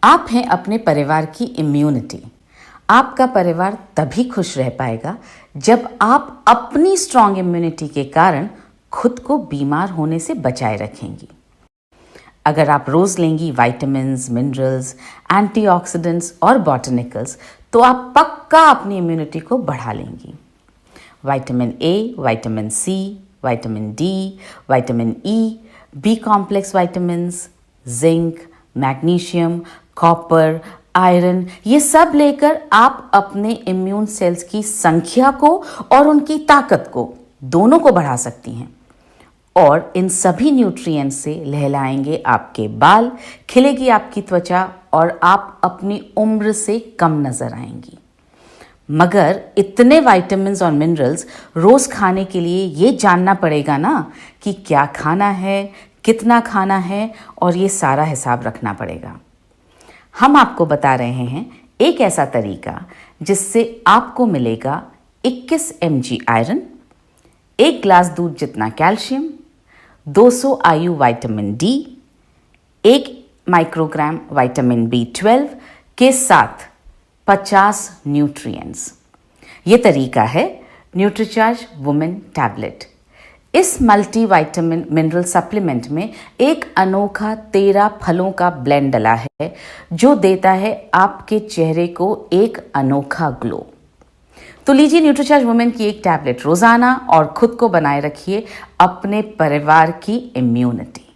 आप हैं अपने परिवार की इम्यूनिटी। आपका परिवार तभी खुश रह पाएगा जब आप अपनी स्ट्रॉन्ग इम्यूनिटी के कारण खुद को बीमार होने से बचाए रखेंगी। अगर आप रोज लेंगी विटामिन्स, मिनरल्स, एंटीऑक्सीडेंट्स और बॉटनिकल्स, तो आप पक्का अपनी इम्यूनिटी को बढ़ा लेंगी। Vitamin A, vitamin C, vitamin D, vitamin E, B complex vitamins, zinc, magnesium, copper, iron, ये सब लेकर आप अपने इम्यून सेल्स की संख्या को और उनकी ताकत को दोनों को बढ़ा सकती हैं। और इन सभी न्यूट्रिएंट्स से लहलाएंगे आपके बाल, खिलेगी आपकी त्वचा और आप अपनी उम्र से कम नजर आएंगी। मगर इतने विटामिन्स और मिनरल्स रोज खाने के लिए ये जानना पड़ेगा ना कि क्या खाना है, कितना खाना है, और ये सारा हिसाब रखना पड़ेगा। हम आपको बता रहे हैं एक ऐसा तरीका जिससे आपको मिलेगा 21 mg आयरन, 1 ग्लास दूध जितना calcium, 200 IU vitamin D, 1 microgram vitamin B12 के साथ 50 न्यूट्रिएंट्स। ये तरीका है न्यूट्रीचार्ज वुमेन टैबलेट। इस मल्टी विटामिन मिनरल सप्लीमेंट में एक अनोखा 13 फलों का ब्लेंड डला है जो देता है आपके चेहरे को एक अनोखा ग्लो। तो लीजिए न्यूट्रीचार्ज वुमेन की एक टैबलेट रोजाना और खुद को बनाए रखिए अपने परिवार की इम्यूनिटी।